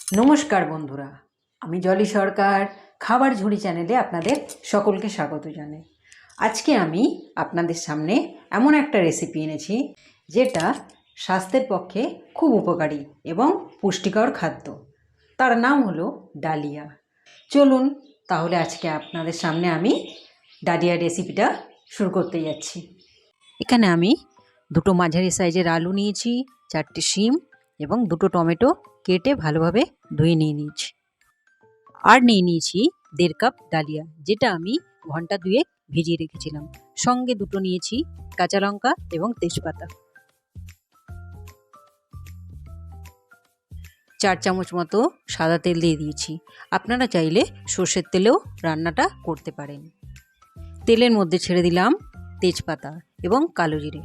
নমস্কার বন্ধুরা, আমি জলি সরকার খাবার ঝুড়ি চ্যানেলে আপনাদের সকলকে স্বাগত জানাই। আজকে আমি আপনাদের সামনে এমন একটা রেসিপি এনেছি যেটা স্বাস্থ্যের পক্ষে খুব উপকারী এবং পুষ্টিকর খাদ্য। তার নাম হলো ডালিয়া। চলুন তাহলে আজকে আপনাদের সামনে আমি ডালিয়া রেসিপিটা শুরু করতে যাচ্ছি। এখানে আমি দুটো মাঝারি সাইজের আলু নিয়েছি, 4টে শিম এবং দুটো টমেটো কেটে ভালোভাবে ধুয়ে নিয়েছি। আর নিয়েছি 1.5 কাপ ডালিয়া, যেটা আমি ঘন্টা 2 ভিজিয়ে রেখেছিলাম। সঙ্গে দুটো নিয়েছি কাঁচা লঙ্কা এবং তেজপাতা। 4 চামচ মতো সাদা তেল দিয়ে দিয়েছি। আপনারা চাইলে সর্ষের তেলেও রান্নাটা করতে পারেন। তেলের মধ্যে ছেড়ে দিলাম তেজপাতা এবং কালো জিরে।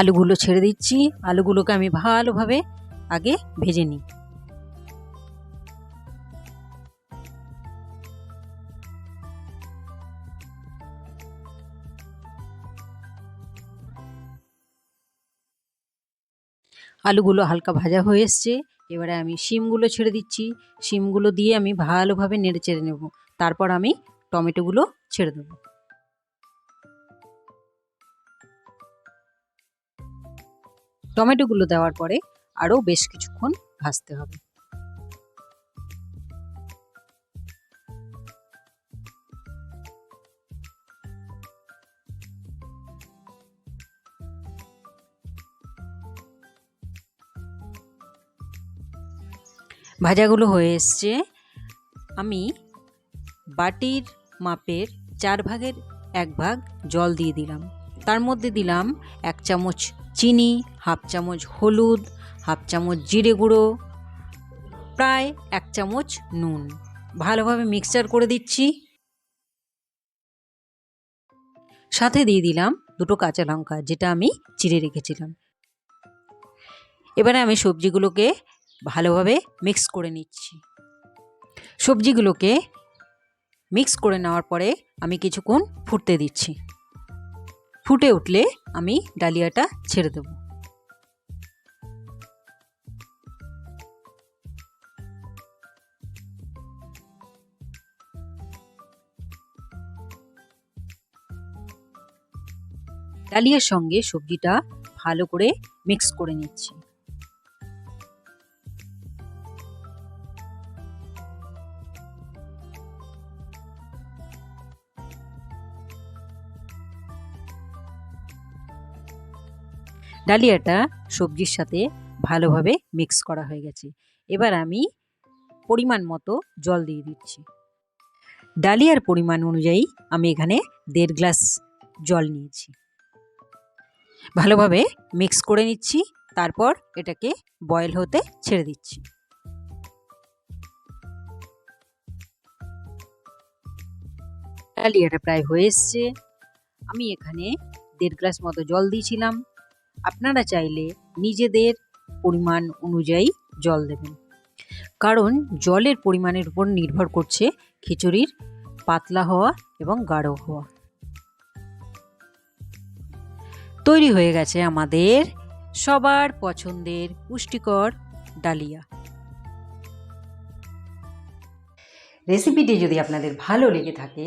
আলুগুলো ছেড়ে দিচ্ছি। আলুগুলোকে আমি ভালোভাবে আগে ভেজে নিই। আলুগুলো হালকা ভাজা হয়ে এসছে। এবারে আমি শিমগুলো ছেড়ে দিচ্ছি। শিমগুলো দিয়ে আমি ভালোভাবে নেড়ে চেড়ে নেব। তারপর আমি টমেটোগুলো ছেড়ে দেবো। টমেটোগুলো দেওয়ার পরে আরও বেশ কিছুক্ষণ ভাজতে হবে। ভাজাগুলো হয়ে এসছে। আমি বাটির মাপের 4 ভাগের 1 ভাগ জল দিয়ে দিলাম। তার মধ্যে দিলাম 1 চামচ চিনি, হাফ চামচ হলুদ, হাফ চামচ জিরে গুঁড়ো, প্রায় 1 চামচ নুন। ভালোভাবে মিক্সচার করে দিচ্ছি। সাথে দিয়ে দিলাম দুটো কাঁচা লঙ্কা, যেটা আমি চিড়ে রেখেছিলাম। এবারে আমি সবজিগুলোকে ভালোভাবে মিক্স করে নিচ্ছি। সবজিগুলোকে মিক্স করে নেওয়ার পরে আমি কিছুক্ষণ ফুটতে দিচ্ছি। ফুটে উঠলে আমি ডালিয়াটা ছেড়ে দেব। ডালিয়ার সঙ্গে সবজিটা ভালো করে মিক্স করে নিচ্ছি। ডালিয়াটা সবজির সাথে ভালোভাবে মিক্স করা হয়ে গেছে। এবার আমি পরিমাণ মতো জল দিয়ে দিচ্ছি। ডালিয়ার পরিমাণ অনুযায়ী আমি এখানে 1.5 গ্লাস জল নিয়েছি। ভালোভাবে মিক্স করে নিচ্ছি। তারপর এটাকে বয়েল হতে ছেড়ে দিচ্ছি। ডালিয়াটা প্রায় হয়ে এসছে। আমি এখানে 1.5 গ্লাস মতো জল দিয়েছিলাম। আপনারা চাইলে নিজেদের পরিমাণ অনুযায়ী জল দেবেন, কারণ জলের পরিমাণের উপর নির্ভর করছে খিচুড়ির পাতলা হওয়া এবং গাঢ় হওয়া। তৈরি হয়ে গেছে আমাদের সবার পছন্দের পুষ্টিকর ডালিয়া। রেসিপিটি যদি আপনাদের ভালো লেগে থাকে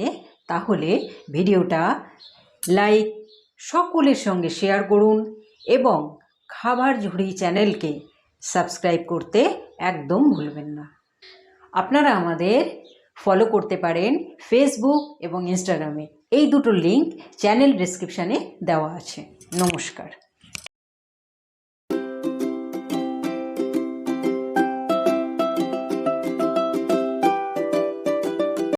তাহলে ভিডিওটা লাইক, সকলের সঙ্গে শেয়ার করুন এবং খাবার ঝুড়ি চ্যানেলকে সাবস্ক্রাইব করতে একদম ভুলবেন না। আপনারা আমাদের ফলো করতে পারেন ফেসবুক এবং ইনস্টাগ্রামে। এই দুটো লিঙ্ক চ্যানেল ডেসক্রিপশানে দেওয়া আছে। নমস্কার।